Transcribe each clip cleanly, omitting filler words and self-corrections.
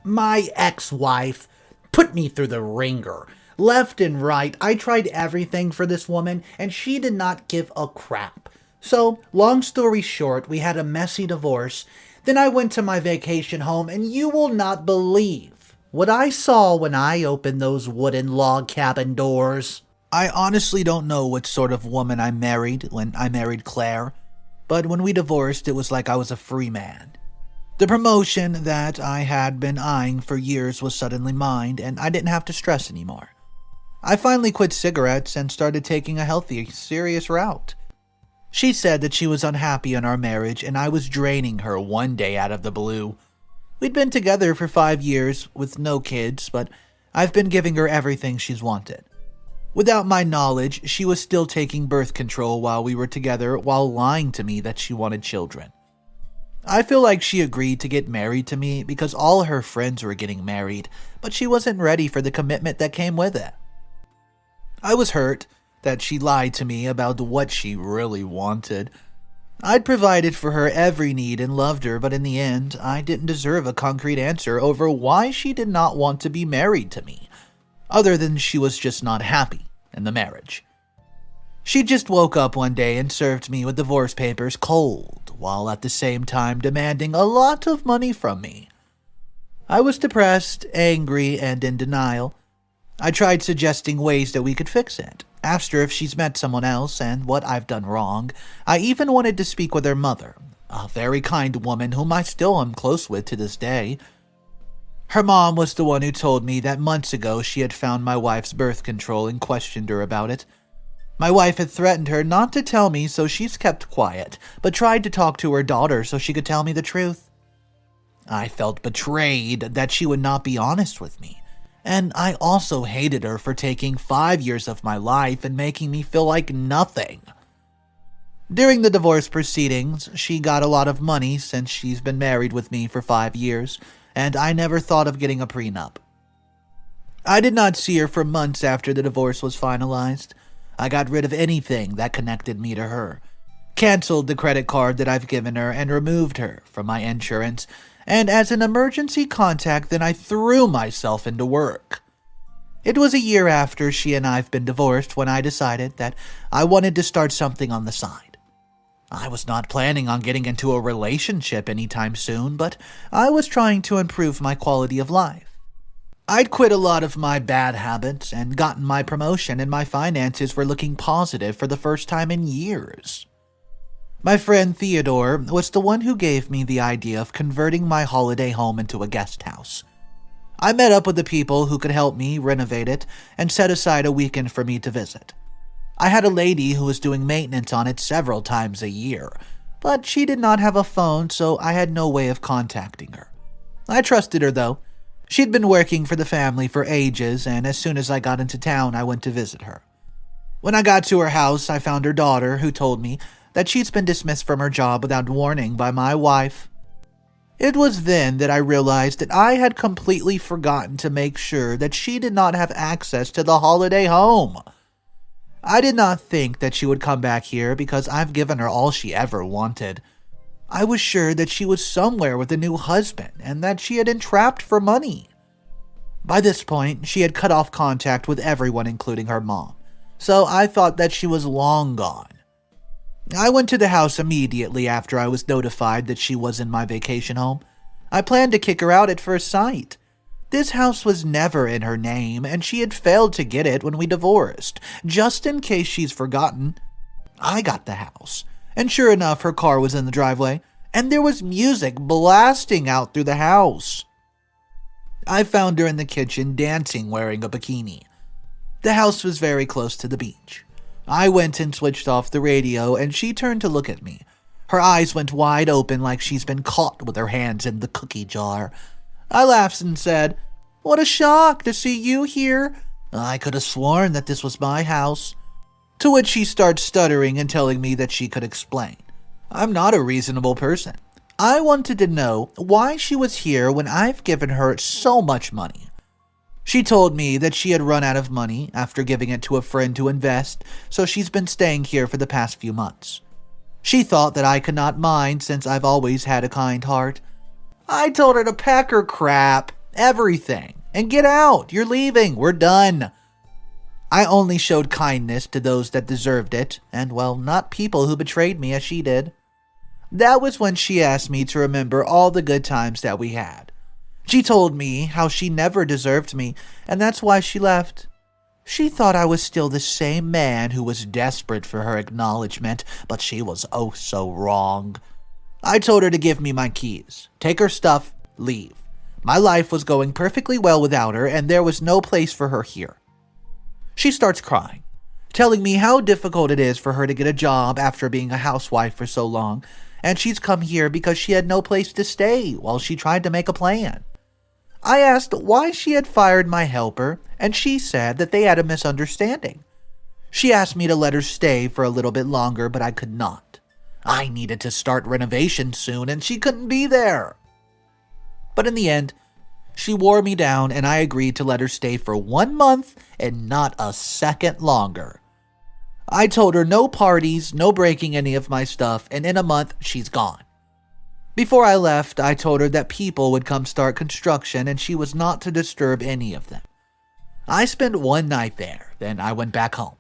My ex-wife put me through the ringer. Left and right, I tried everything for this woman, and she did not give a crap. So, long story short, we had a messy divorce. Then I went to my vacation home, and you will not believe what I saw when I opened those wooden log cabin doors. I honestly don't know what sort of woman I married when I married Claire, but when we divorced, it was like I was a free man. The promotion that I had been eyeing for years was suddenly mine, and I didn't have to stress anymore. I finally quit cigarettes and started taking a healthy, serious route. She said that she was unhappy in our marriage and I was draining her one day out of the blue. We'd been together for 5 years with no kids, but I've been giving her everything she's wanted. Without my knowledge, she was still taking birth control while we were together while lying to me that she wanted children. I feel like she agreed to get married to me because all her friends were getting married, but she wasn't ready for the commitment that came with it. I was hurt that she lied to me about what she really wanted. I'd provided for her every need and loved her, but in the end, I didn't deserve a concrete answer over why she did not want to be married to me, other than she was just not happy in the marriage. She just woke up one day and served me with divorce papers cold, while at the same time demanding a lot of money from me. I was depressed, angry, and in denial. I tried suggesting ways that we could fix it, asked her if she's met someone else and what I've done wrong. I even wanted to speak with her mother, a very kind woman whom I still am close with to this day. Her mom was the one who told me that months ago she had found my wife's birth control and questioned her about it. My wife had threatened her not to tell me, so she's kept quiet, but tried to talk to her daughter so she could tell me the truth. I felt betrayed that she would not be honest with me. And I also hated her for taking 5 years of my life and making me feel like nothing. During the divorce proceedings, she got a lot of money since she's been married with me for 5 years, and I never thought of getting a prenup. I did not see her for months after the divorce was finalized. I got rid of anything that connected me to her, canceled the credit card that I've given her, and removed her from my insurance. And as an emergency contact, then I threw myself into work. It was a year after she and I've been divorced when I decided that I wanted to start something on the side. I was not planning on getting into a relationship anytime soon, but I was trying to improve my quality of life. I'd quit a lot of my bad habits and gotten my promotion, and my finances were looking positive for the first time in years. My friend Theodore was the one who gave me the idea of converting my holiday home into a guest house. I met up with the people who could help me renovate it and set aside a weekend for me to visit. I had a lady who was doing maintenance on it several times a year, but she did not have a phone, so I had no way of contacting her. I trusted her, though. She'd been working for the family for ages, and as soon as I got into town, I went to visit her. When I got to her house, I found her daughter, who told me that she's been dismissed from her job without warning by my wife. It was then that I realized that I had completely forgotten to make sure that she did not have access to the holiday home. I did not think that she would come back here because I've given her all she ever wanted. I was sure that she was somewhere with a new husband and that she had entrapped for money. By this point, she had cut off contact with everyone, including her mom, so I thought that she was long gone. I went to the house immediately after I was notified that she was in my vacation home. I planned to kick her out at first sight. This house was never in her name, and she had failed to get it when we divorced. Just in case she's forgotten, I got the house, and sure enough, her car was in the driveway, and there was music blasting out through the house. I found her in the kitchen dancing wearing a bikini. The house was very close to the beach. I went and switched off the radio, and she turned to look at me. Her eyes went wide open like she's been caught with her hands in the cookie jar. I laughed and said, "What a shock to see you here. I could have sworn that this was my house." To which she starts stuttering and telling me that she could explain. I'm not a reasonable person. I wanted to know why she was here when I've given her so much money. She told me that she had run out of money after giving it to a friend to invest, so she's been staying here for the past few months. She thought that I could not mind since I've always had a kind heart. I told her to pack her crap Everything. And get out. You're leaving. We're done. I only showed kindness to those that deserved it, and well, not people who betrayed me as she did. That was when she asked me to remember all the good times that we had. She told me how she never deserved me, and that's why she left. She thought I was still the same man who was desperate for her acknowledgement, but she was oh so wrong. I told her to give me my keys, take her stuff, leave. My life was going perfectly well without her, and there was no place for her here. She starts crying, telling me how difficult it is for her to get a job after being a housewife for so long, and she's come here because she had no place to stay while she tried to make a plan. I asked why she had fired my helper, and she said that they had a misunderstanding. She asked me to let her stay for a little bit longer, but I could not. I needed to start renovation soon, and she couldn't be there. But in the end, she wore me down, and I agreed to let her stay for 1 month and not a second longer. I told her no parties, no breaking any of my stuff, and in a month, she's gone. Before I left, I told her that people would come start construction and she was not to disturb any of them. I spent 1 night there, then I went back home.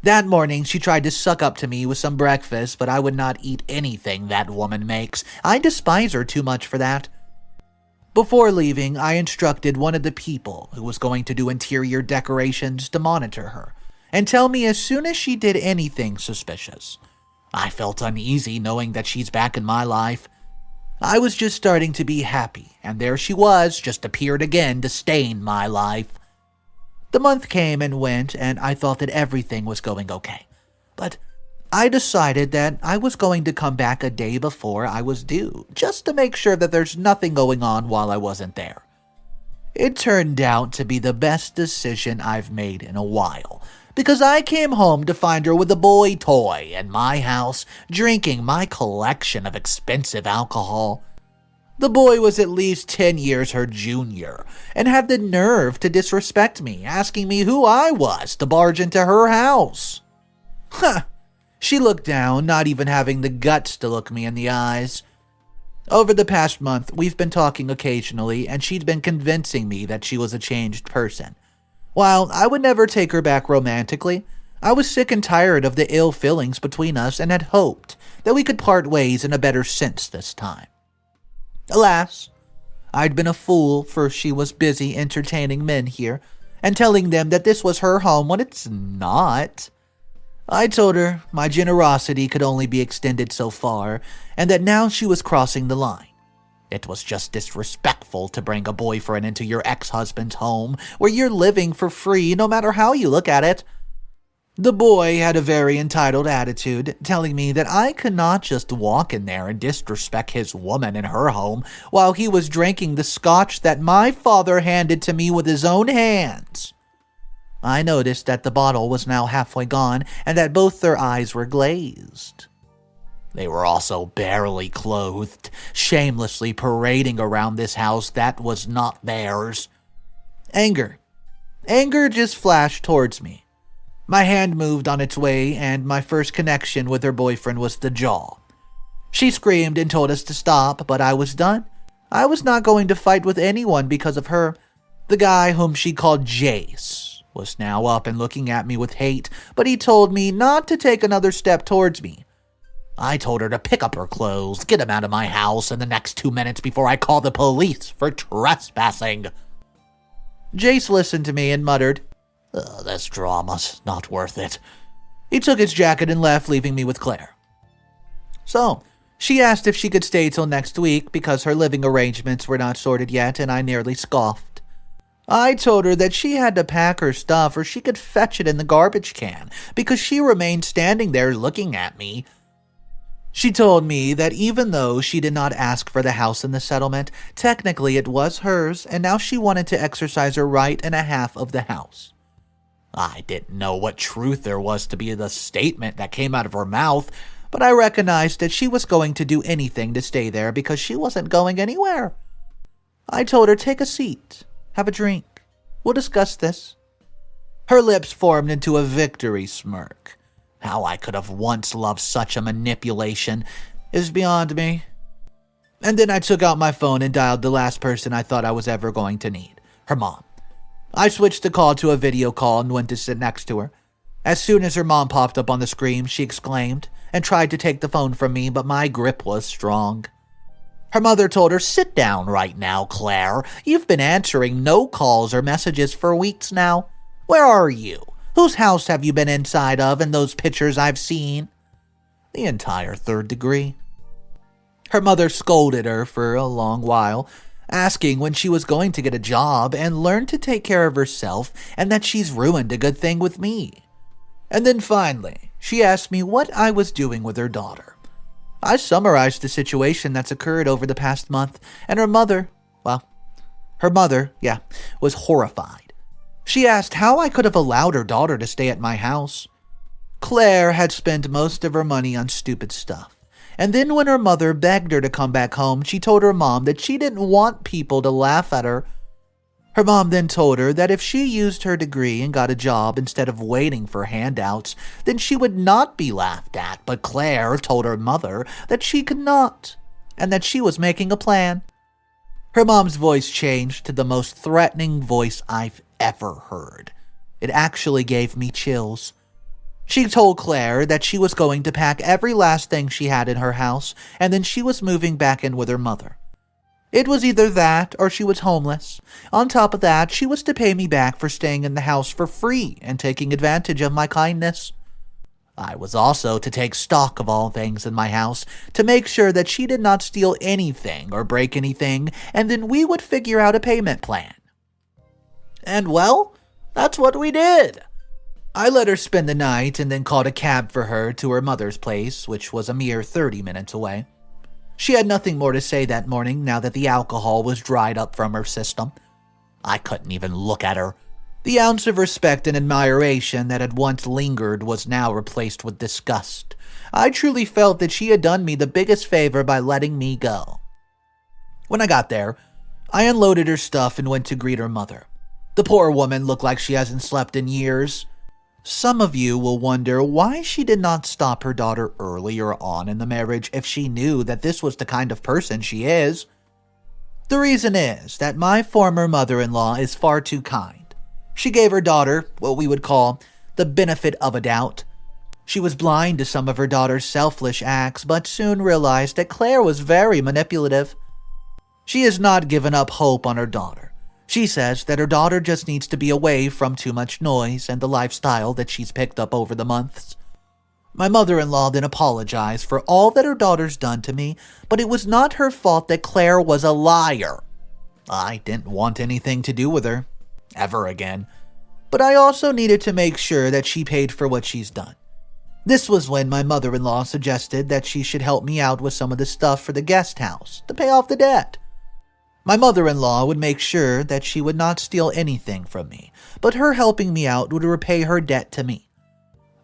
That morning, she tried to suck up to me with some breakfast, but I would not eat anything that woman makes. I despise her too much for that. Before leaving, I instructed one of the people who was going to do interior decorations to monitor her and tell me as soon as she did anything suspicious. I felt uneasy knowing that she's back in my life. I was just starting to be happy, and there she was, just appeared again to stain my life. The month came and went, and I thought that everything was going okay. But I decided that I was going to come back a day before I was due, just to make sure that there's nothing going on while I wasn't there. It turned out to be the best decision I've made in a while, because I came home to find her with a boy toy in my house, drinking my collection of expensive alcohol. The boy was at least 10 years her junior, and had the nerve to disrespect me, asking me who I was to barge into her house. Huh. She looked down, not even having the guts to look me in the eyes. Over the past month, we've been talking occasionally, and she'd been convincing me that she was a changed person. While I would never take her back romantically, I was sick and tired of the ill feelings between us and had hoped that we could part ways in a better sense this time. Alas, I'd been a fool, for she was busy entertaining men here and telling them that this was her home when it's not. I told her my generosity could only be extended so far, and that now she was crossing the line. It was just disrespectful to bring a boyfriend into your ex-husband's home, where you're living for free no matter how you look at it. The boy had a very entitled attitude, telling me that I could not just walk in there and disrespect his woman in her home while he was drinking the scotch that my father handed to me with his own hands. I noticed that the bottle was now halfway gone and that both their eyes were glazed. They were also barely clothed, shamelessly parading around this house that was not theirs. Anger just flashed towards me. My hand moved on its way, and my first connection with her boyfriend was the jaw. She screamed and told us to stop, but I was done. I was not going to fight with anyone because of her. The guy whom she called Jace was now up and looking at me with hate, but he told me not to take another step towards me. I told her to pick up her clothes, get him out of my house in the next 2 minutes before I call the police for trespassing. Jace listened to me and muttered, "This drama's not worth it." He took his jacket and left, leaving me with Claire. So, she asked if she could stay till next week because her living arrangements were not sorted yet, and I nearly scoffed. I told her that she had to pack her stuff or she could fetch it in the garbage can because she remained standing there looking at me. She told me that even though she did not ask for the house in the settlement, technically it was hers, and now she wanted to exercise her right in a half of the house. I didn't know what truth there was to be in the statement that came out of her mouth, but I recognized that she was going to do anything to stay there because she wasn't going anywhere. I told her, take a seat, have a drink, we'll discuss this. Her lips formed into a victory smirk. How I could have once loved such a manipulation is beyond me. And then I took out my phone and dialed the last person I thought I was ever going to need, her mom. I switched the call to a video call and went to sit next to her. As soon as her mom popped up on the screen, she exclaimed and tried to take the phone from me, but my grip was strong. Her mother told her, "Sit down right now, Claire. You've been answering no calls or messages for weeks now. Where are you? Whose house have you been inside of in those pictures I've seen?" The entire third degree. Her mother scolded her for a long while, asking when she was going to get a job and learn to take care of herself and that she's ruined a good thing with me. And then finally, she asked me what I was doing with her daughter. I summarized the situation that's occurred over the past month, and her mother, was horrified. She asked how I could have allowed her daughter to stay at my house. Claire had spent most of her money on stupid stuff, and then when her mother begged her to come back home, she told her mom that she didn't want people to laugh at her. Her mom then told her that if she used her degree and got a job instead of waiting for handouts, then she would not be laughed at, but Claire told her mother that she could not, and that she was making a plan. Her mom's voice changed to the most threatening voice I've ever heard. It actually gave me chills. She told Claire that she was going to pack every last thing she had in her house, and then she was moving back in with her mother. It was either that or she was homeless. On top of that, she was to pay me back for staying in the house for free and taking advantage of my kindness. I was also to take stock of all things in my house to make sure that she did not steal anything or break anything, and then we would figure out a payment plan. And well, that's what we did. I let her spend the night and then called a cab for her to her mother's place, which was a mere 30 minutes away. She had nothing more to say that morning now that the alcohol was dried up from her system. I couldn't even look at her. The ounce of respect and admiration that had once lingered was now replaced with disgust. I truly felt that she had done me the biggest favor by letting me go. When I got there, I unloaded her stuff and went to greet her mother. The poor woman looked like she hasn't slept in years. Some of you will wonder why she did not stop her daughter earlier on in the marriage if she knew that this was the kind of person she is. The reason is that my former mother-in-law is far too kind. She gave her daughter what we would call the benefit of a doubt. She was blind to some of her daughter's selfish acts, but soon realized that Claire was very manipulative. She has not given up hope on her daughter. She says that her daughter just needs to be away from too much noise and the lifestyle that she's picked up over the months. My mother-in-law then apologized for all that her daughter's done to me, but it was not her fault that Claire was a liar. I didn't want anything to do with her, ever again, but I also needed to make sure that she paid for what she's done. This was when my mother-in-law suggested that she should help me out with some of the stuff for the guest house to pay off the debt. My mother-in-law would make sure that she would not steal anything from me, but her helping me out would repay her debt to me.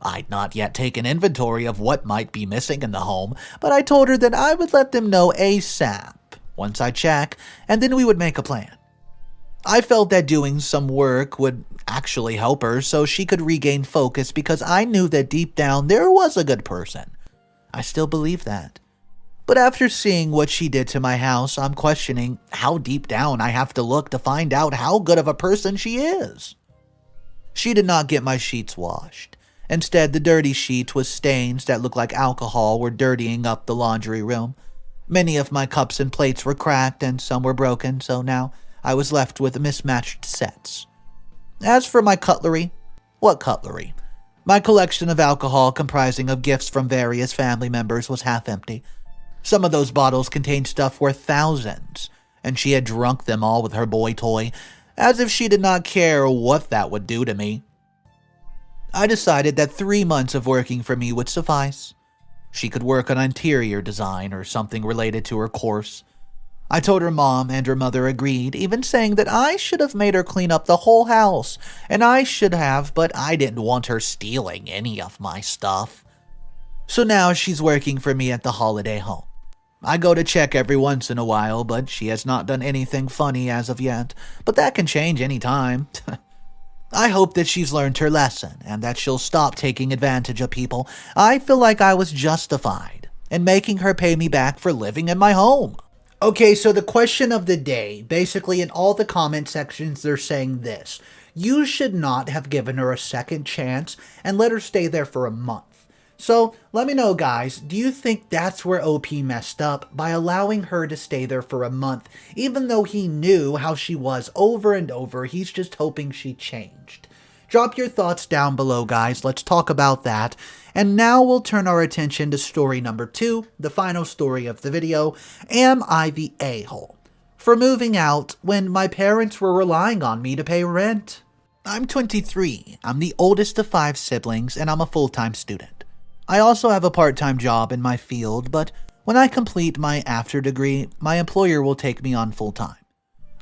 I'd not yet taken inventory of what might be missing in the home, but I told her that I would let them know ASAP once I check, and then we would make a plan. I felt that doing some work would actually help her so she could regain focus because I knew that deep down there was a good person. I still believe that. But after seeing what she did to my house, I'm questioning how deep down I have to look to find out how good of a person she is. She did not get my sheets washed. Instead, the dirty sheet with stains that looked like alcohol were dirtying up the laundry room. Many of my cups and plates were cracked and some were broken, so now I was left with mismatched sets. As for my cutlery, what cutlery? My collection of alcohol comprising of gifts from various family members was half empty. Some of those bottles contained stuff worth thousands, and she had drunk them all with her boy toy, as if she did not care what that would do to me. I decided that 3 months of working for me would suffice. She could work on interior design or something related to her course. I told her mom, and her mother agreed, even saying that I should have made her clean up the whole house, and I should have, but I didn't want her stealing any of my stuff. So now she's working for me at the holiday home. I go to check every once in a while, but she has not done anything funny as of yet, but that can change any time. I hope that she's learned her lesson and that she'll stop taking advantage of people. I feel like I was justified in making her pay me back for living in my home. Okay, so the question of the day, basically in all the comment sections, they're saying this. You should not have given her a second chance and let her stay there for a month. So let me know, guys, do you think that's where OP messed up by allowing her to stay there for a month, even though he knew how she was over and over? He's just hoping she changed. Drop your thoughts down below, guys. Let's talk about that. And now we'll turn our attention to story number 2, the final story of the video. Am I the a-hole for moving out when my parents were relying on me to pay rent? I'm 23. I'm the oldest of 5 siblings, and I'm a full-time student. I also have a part-time job in my field, but when I complete my after degree, my employer will take me on full-time.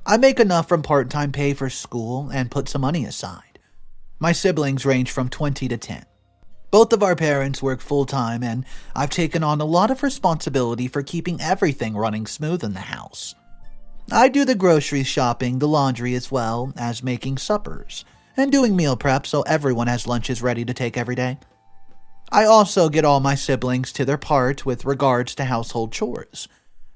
I make enough from part-time pay for school and put some money aside. My siblings range from 20 to 10. Both of our parents work full-time, and I've taken on a lot of responsibility for keeping everything running smooth in the house. I do the grocery shopping, the laundry, as well as making suppers, and doing meal prep so everyone has lunches ready to take every day. I also get all my siblings to their part with regards to household chores.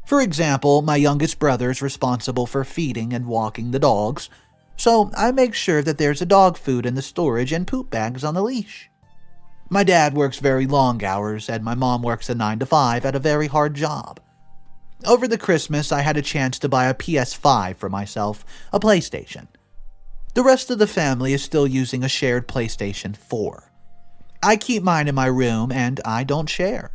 For example, my youngest brother is responsible for feeding and walking the dogs, so I make sure that there's a dog food in the storage and poop bags on the leash. My dad works very long hours, and my mom works a 9 to 5 at a very hard job. Over the Christmas, I had a chance to buy a PS5 for myself, a PlayStation. The rest of the family is still using a shared PlayStation 4. I keep mine in my room, and I don't share.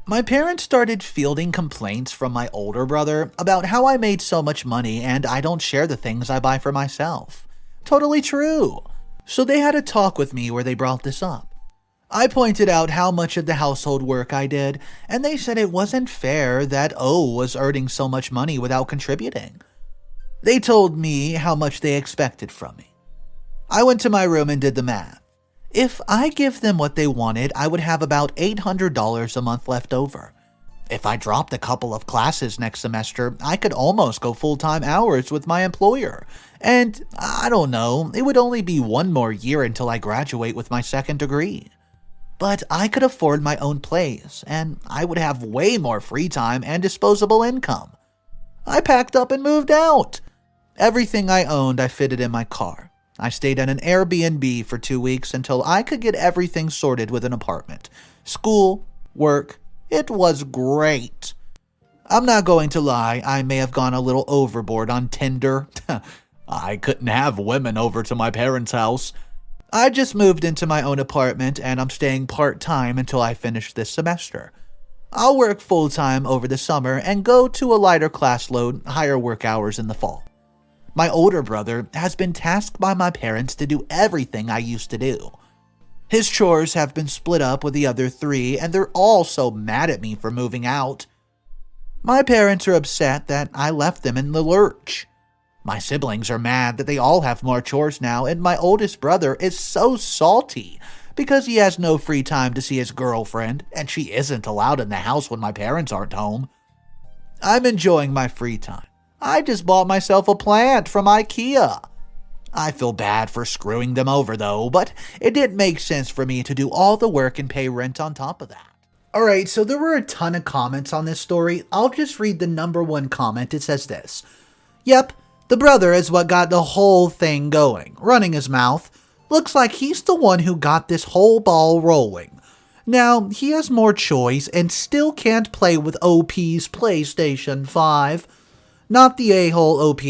My parents started fielding complaints from my older brother about how I made so much money and I don't share the things I buy for myself. Totally true. So they had a talk with me where they brought this up. I pointed out how much of the household work I did, and they said it wasn't fair that O was earning so much money without contributing. They told me how much they expected from me. I went to my room and did the math. If I give them what they wanted, I would have about $800 a month left over. If I dropped a couple of classes next semester, I could almost go full-time hours with my employer. And I don't know, it would only be 1 more year until I graduate with my 2nd degree. But I could afford my own place, and I would have way more free time and disposable income. I packed up and moved out. Everything I owned I fitted in my car. I stayed at an Airbnb for 2 weeks until I could get everything sorted with an apartment. School, work, it was great. I'm not going to lie, I may have gone a little overboard on Tinder. I couldn't have women over to my parents' house. I just moved into my own apartment and I'm staying part-time until I finish this semester. I'll work full-time over the summer and go to a lighter class load, higher work hours in the fall. My older brother has been tasked by my parents to do everything I used to do. His chores have been split up with the other 3, and they're all so mad at me for moving out. My parents are upset that I left them in the lurch. My siblings are mad that they all have more chores now, and my oldest brother is so salty because he has no free time to see his girlfriend, and she isn't allowed in the house when my parents aren't home. I'm enjoying my free time. I just bought myself a plant from IKEA. I feel bad for screwing them over though, but it didn't make sense for me to do all the work and pay rent on top of that. Alright, so there were a ton of comments on this story. I'll just read the number 1 comment. It says this. Yep, the brother is what got the whole thing going, running his mouth. Looks like he's the one who got this whole ball rolling. Now, he has more choice and still can't play with OP's PlayStation 5. Not the a-hole, OP.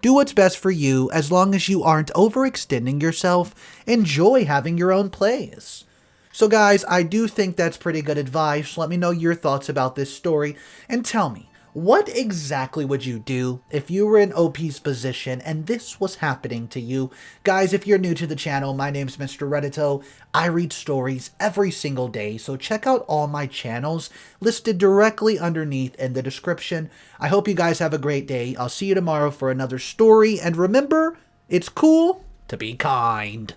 Do what's best for you as long as you aren't overextending yourself. Enjoy having your own place. So guys, I do think that's pretty good advice. Let me know your thoughts about this story and tell me, what exactly would you do if you were in OP's position and this was happening to you? Guys, if you're new to the channel, my name's Mr. Reddito. I read stories every single day, so check out all my channels listed directly underneath in the description. I hope you guys have a great day. I'll see you tomorrow for another story, and remember, it's cool to be kind.